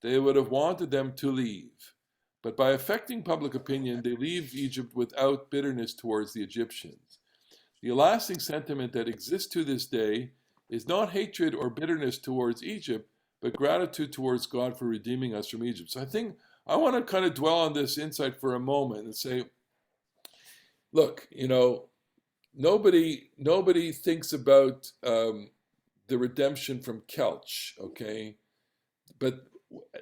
They would have wanted them to leave. But by affecting public opinion, they leave Egypt without bitterness towards the Egyptians. The lasting sentiment that exists to this day is not hatred or bitterness towards Egypt, but gratitude towards God for redeeming us from Egypt. So I think I want to kind of dwell on this insight for a moment and say, look, nobody thinks about the redemption from Kielce, okay? But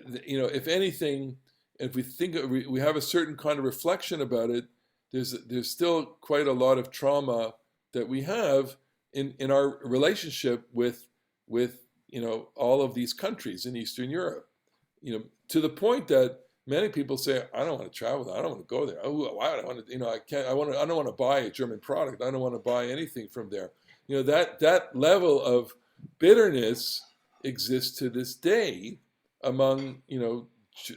if anything, if we think we have a certain kind of reflection about it, there's still quite a lot of trauma that we have in our relationship with all of these countries in Eastern Europe. To the point that many people say, I don't want to travel there. I don't want to go there. Oh, I don't want to, I can't, I don't want to buy a German product. I don't want to buy anything from there. That level of bitterness exists to this day among,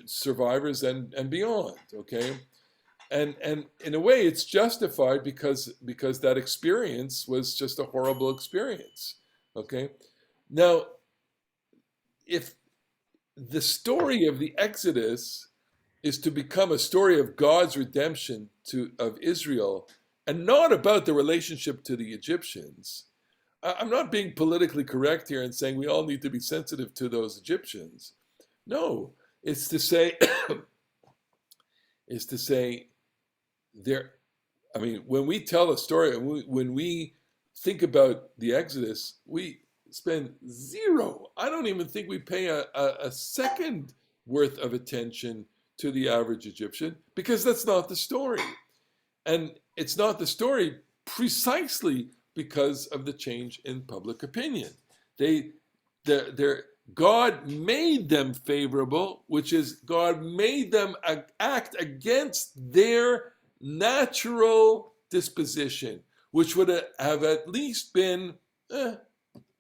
survivors and beyond. Okay. And in a way it's justified because that experience was just a horrible experience. Okay. Now, if the story of the Exodus is to become a story of God's redemption of Israel and not about the relationship to the Egyptians, I'm not being politically correct here and saying we all need to be sensitive to those Egyptians. No, it's to say, when we tell a story, when we think about the Exodus, we spend zero. I don't even think we pay a second worth of attention to the average Egyptian, because that's not the story. And it's not the story precisely because of the change in public opinion. God made them favorable, which is God made them act against their natural disposition, which would have at least been a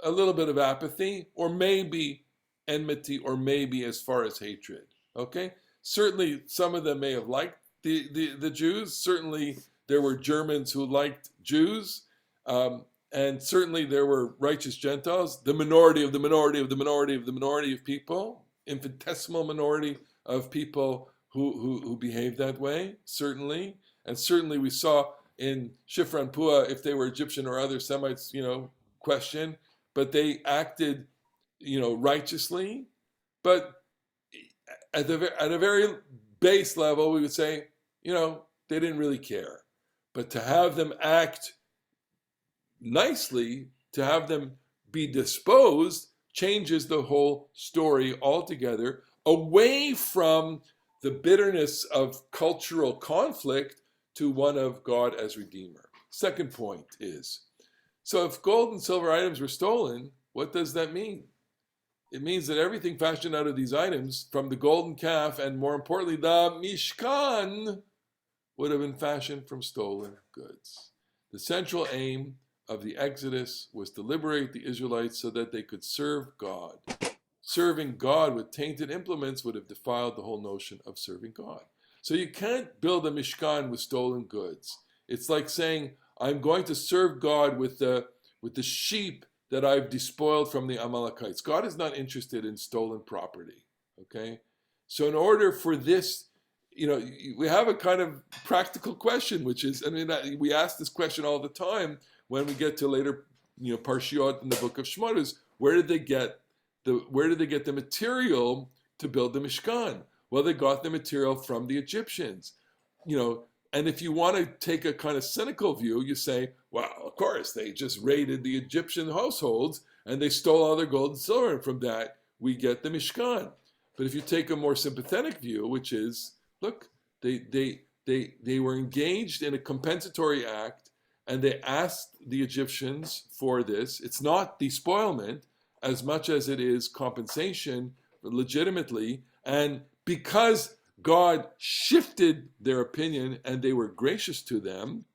little bit of apathy, or maybe enmity, or maybe as far as hatred. Okay? Certainly some of them may have liked the Jews. Certainly there were Germans who liked Jews. And certainly there were righteous Gentiles, the minority of the minority of the minority of the minority of people, infinitesimal minority of people who behaved that way, certainly. And certainly we saw in Shifra and Pua, if they were Egyptian or other Semites, question, but they acted, righteously. But at a very base level, we would say, they didn't really care. But to have them act nicely, to have them be disposed, changes the whole story altogether, away from the bitterness of cultural conflict to one of God as Redeemer. Second point is, so if gold and silver items were stolen, what does that mean? It means that everything fashioned out of these items, from the golden calf and more importantly the Mishkan, would have been fashioned from stolen goods. The central aim of the Exodus was to liberate the Israelites so that they could serve God. Serving God with tainted implements would have defiled the whole notion of serving God. So you can't build a Mishkan with stolen goods. It's like saying, I'm going to serve God with the sheep that I've despoiled from the Amalekites. God is not interested in stolen property. Okay? So in order for this, we have a kind of practical question, which is, we ask this question all the time when we get to later, Parshiot in the book of Shemot, is where did they get the material to build the Mishkan? Well, they got the material from the Egyptians. And if you want to take a kind of cynical view, you say, well, of course, they just raided the Egyptian households and they stole all their gold and silver, and from that we get the Mishkan. But if you take a more sympathetic view, which is, look, they were engaged in a compensatory act, and they asked the Egyptians for this. It's not despoilment as much as it is compensation legitimately. And because God shifted their opinion and they were gracious to them,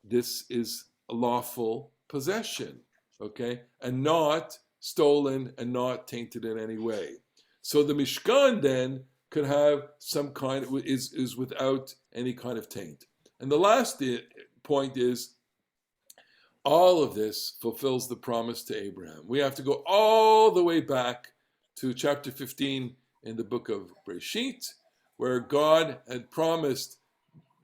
this is a lawful possession, okay? And not stolen and not tainted in any way. So the Mishkan then could have some kind of, is without any kind of taint. And the last point is, all of this fulfills the promise to Abraham. We have to go all the way back to chapter 15 in the book of Breshit, where God had promised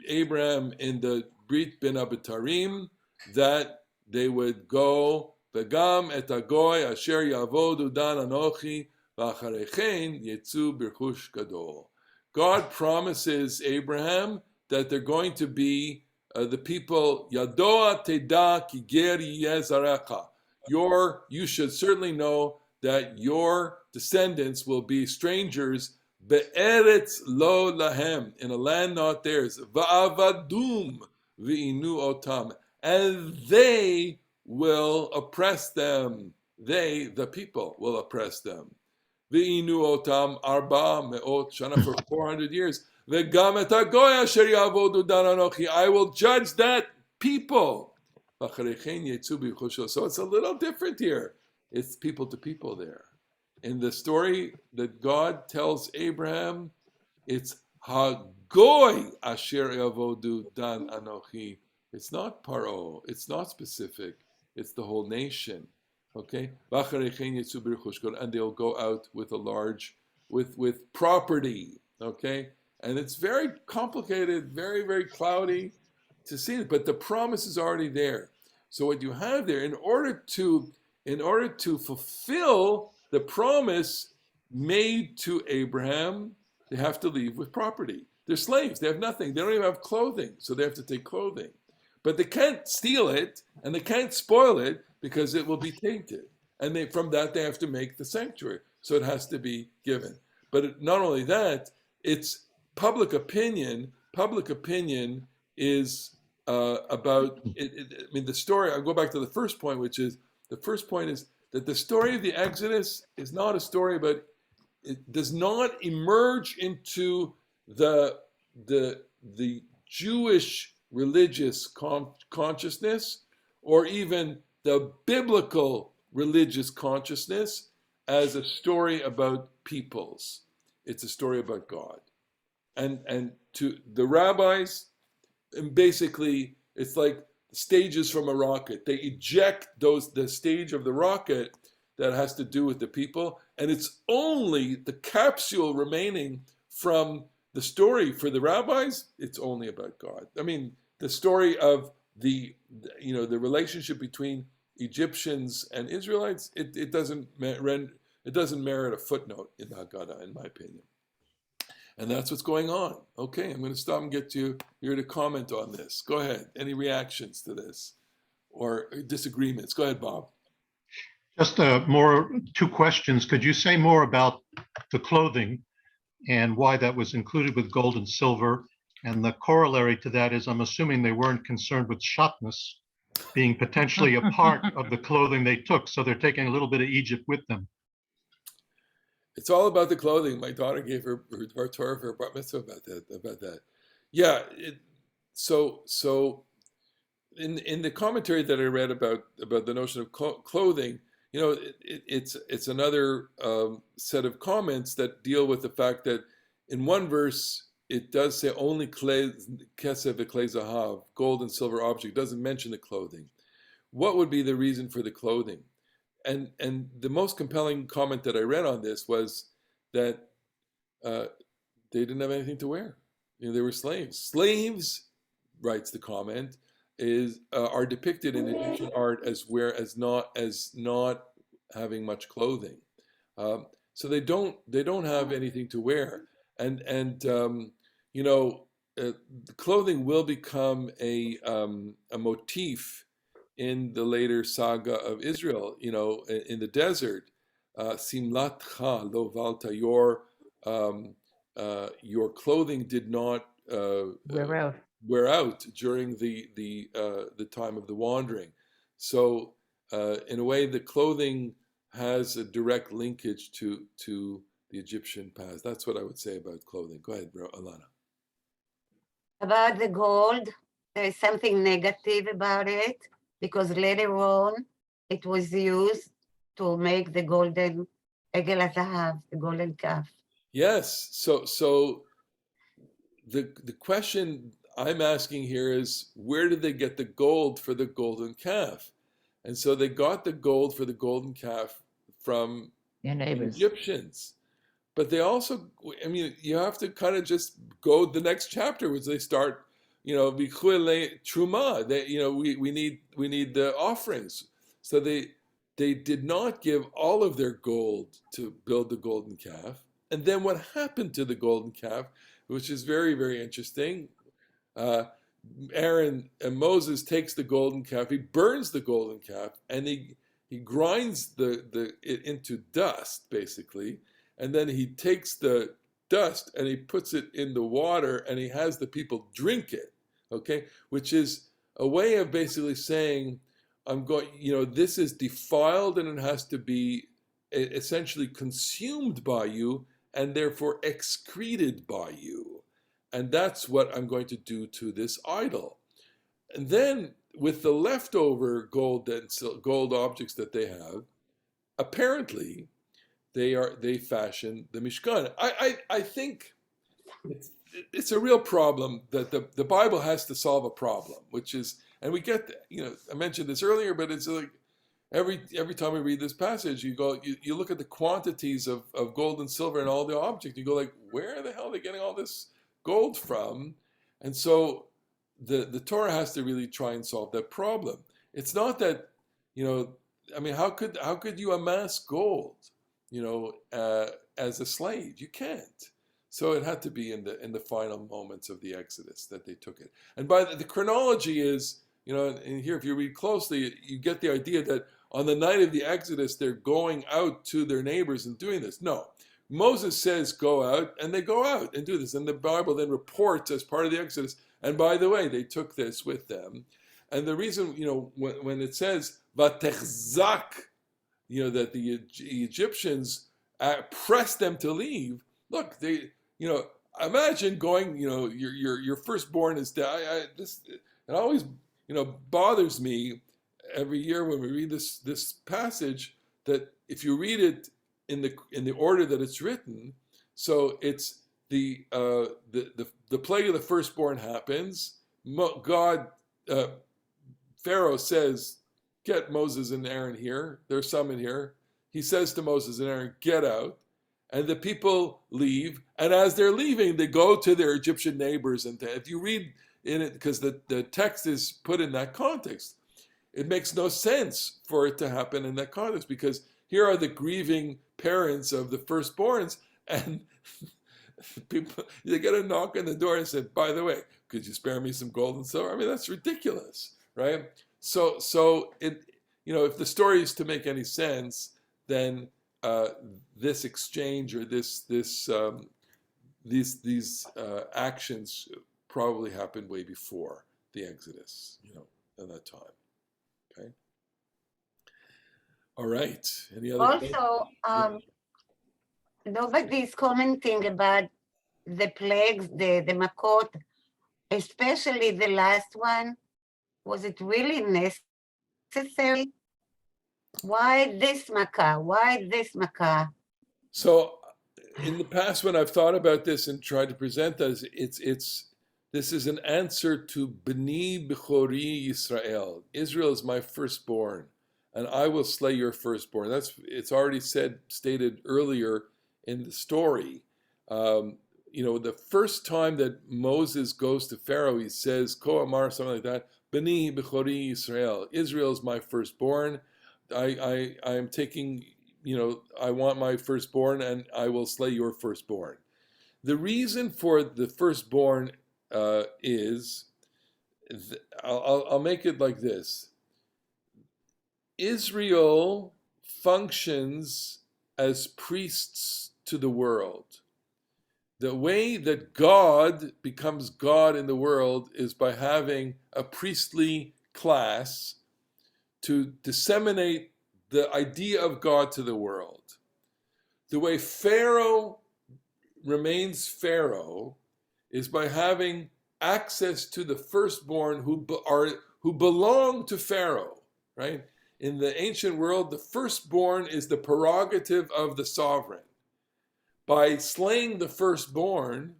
Abraham in the Brit Ben Abitarim that they would go, V'gam et agoy asher yavodu dan anochi v'acharechen yetzu birchush gadol. God promises Abraham that they're going to be the people, Yadoa Teda Kiger Yezarecha. You should certainly know that your descendants will be strangers be'eretz lo lahem, in a land not theirs, va'avadum v'inu otam, and they will oppress them. They, the people, will oppress them. V'inu otam arba me'ot shana, for 400 years. V'gam et hagoy asher ya'avodu dan anochi, I will judge that people. So it's a little different here. It's people to people there. In the story that God tells Abraham, it's Hagoy Asher Yavodu Dan Anochi. It's not Paro. It's not specific. It's the whole nation. Okay? And they'll go out with a large, with property. Okay? And it's very complicated, very, very cloudy to see it, but the promise is already there. So what you have there, in order to fulfill the promise made to Abraham, they have to leave with property. They're slaves. They have nothing. They don't even have clothing, so they have to take clothing. But they can't steal it, and they can't spoil it, because it will be tainted. And from that, they have to make the sanctuary. So it has to be given. But not only that, it's public opinion. Public opinion is about, I mean, the story, I'll go back to the first point, which is, the first point is that the story of the Exodus is not a story about, it does not emerge into the Jewish religious consciousness, or even the biblical religious consciousness, as a story about peoples. It's a story about God. And to the rabbis, and basically, it's like stages from a rocket. They eject the stage of the rocket that has to do with the people, and it's only the capsule remaining from the story for the rabbis. It's only about God. I mean, the story of the relationship between Egyptians and Israelites, it doesn't merit a footnote in the Haggadah, in my opinion. And that's what's going on. Okay, I'm going to stop and get you here to comment on this. Go ahead. Any reactions to this or disagreements? Go ahead, Bob. Just two questions. Could you say more about the clothing and why that was included with gold and silver? And the corollary to that is, I'm assuming they weren't concerned with shatnez being potentially a part of the clothing they took. So they're taking a little bit of Egypt with them. It's all about the clothing. My daughter gave her Torah for her bar mitzvah about that. Yeah. So in the commentary that I read about the notion of clothing, it's another set of comments that deal with the fact that in one verse it does say only kesef v'klei zahav, gold and silver object. It doesn't mention the clothing. What would be the reason for the clothing? And the most compelling comment that I read on this was that they didn't have anything to wear. They were slaves. Slaves, writes the comment, are depicted in Egyptian art as not having much clothing. So they don't have anything to wear. And the clothing will become a motif in the later saga of Israel, in the desert. Simlatcha lo valta, your clothing did not wear out during the time of the wandering. So in a way, the clothing has a direct linkage to the Egyptian past. That's what I would say about clothing. Go ahead, Alana. About the gold, there is something negative about it, because later on it was used to make the golden egel hazahav, the golden calf. Yes. So the question I'm asking here is, where did they get the gold for the golden calf? And so they got the gold for the golden calf from the Egyptians. But they also, you have to kind of just go the next chapter, which they start, truma. We need the offerings. So they did not give all of their gold to build the golden calf. And then what happened to the golden calf, which is very, very interesting. Aaron and Moses takes the golden calf, he burns the golden calf, and he grinds it into dust, basically. And then he takes the dust and he puts it in the water and he has the people drink it, okay? Which is a way of basically saying, I'm going, this is defiled and it has to be essentially consumed by you and therefore excreted by you. And that's what I'm going to do to this idol. And then with the leftover gold objects that they have, apparently they fashion the Mishkan. I think it's a real problem that the Bible has to solve a problem, which is, and we get, I mentioned this earlier, but it's like every time we read this passage, you look at the quantities of gold and silver and all the objects, you go like, where the hell are they getting all this gold from? And so the Torah has to really try and solve that problem. It's not that, how could you amass gold, as a slave? You can't. So it had to be in the final moments of the Exodus that they took it. And by the chronology is, and here if you read closely, you get the idea that on the night of the Exodus, they're going out to their neighbors and doing this. No. Moses says go out, and they go out and do this. And the Bible then reports as part of the Exodus, and by the way, they took this with them. And the reason, when it says, Vatechzak, that the Egyptians pressed them to leave, look, they, imagine going, your firstborn is dead. It always, bothers me every year when we read this passage, that if you read it in the order that it's written, so it's the plague of the firstborn happens. God, Pharaoh says, get Moses and Aaron here. There's some in here. He says to Moses and Aaron, get out. And the people leave. And as they're leaving, they go to their Egyptian neighbors. And if you read in it, because the text is put in that context, it makes no sense for it to happen in that context, because here are the grieving parents of the firstborns, and people, they get a knock on the door and say, by the way, could you spare me some gold and silver? I mean, that's ridiculous, right? So it, if the story is to make any sense, then this exchange or these actions probably happened way before the Exodus, at that time. Okay. All right. Any other? Also, nobody's commenting about the plagues, the makot, especially the last one. Was it really necessary? Why this makkah? Why this makkah? So, in the past, when I've thought about this and tried to present this, this is an answer to B'ni B'chori Yisrael. Israel is my firstborn, and I will slay your firstborn. It's already stated earlier in the story. The first time that Moses goes to Pharaoh, he says, Ko Amar, something like that, B'ni B'chori Yisrael. Israel is my firstborn. I am taking, I want my firstborn, and I will slay your firstborn. The reason for the firstborn is, I'll make it like this. Israel functions as priests to the world. The way that God becomes God in the world is by having a priestly class to disseminate the idea of God to the world. The way Pharaoh remains Pharaoh is by having access to the firstborn who belong to Pharaoh, right? In the ancient world, the firstborn is the prerogative of the sovereign. By slaying the firstborn,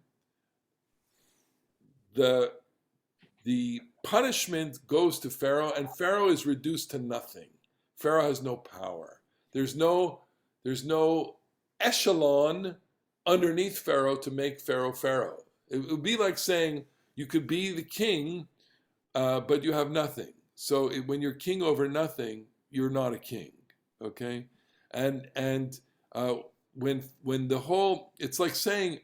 the punishment goes to Pharaoh, and Pharaoh is reduced to nothing. Pharaoh has no power. There's no echelon underneath Pharaoh to make Pharaoh Pharaoh. It would be like saying you could be the king, but you have nothing. So when you're king over nothing, you're not a king. Okay, and when the whole, it's like saying,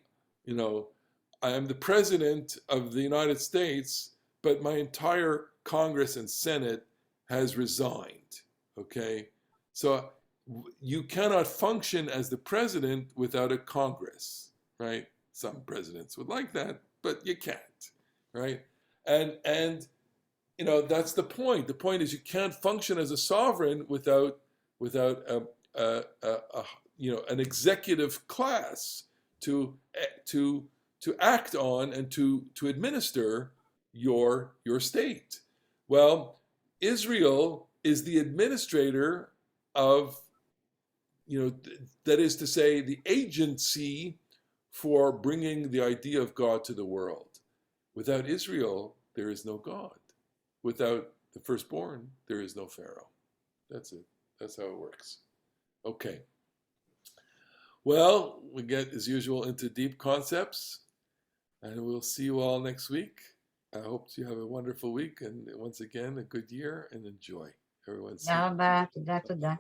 I am the president of the United States, but my entire Congress and Senate has resigned. Okay, so you cannot function as the president without a Congress, right? Some presidents would like that, but you can't, right? And you know, that's the point. The point is you can't function as a sovereign without you know, an executive class to act on and to administer your state. Well, Israel is the administrator of, you know, that is to say, the agency for bringing the idea of God to the world. Without Israel, there is no God. Without the firstborn, there is no Pharaoh. That's it. That's how it works. Okay. Well, we get, as usual, into deep concepts, and we'll see you all next week. I hope you have a wonderful week, and once again, a good year, and enjoy. Everyone. תודה רבה, תודה, תודה.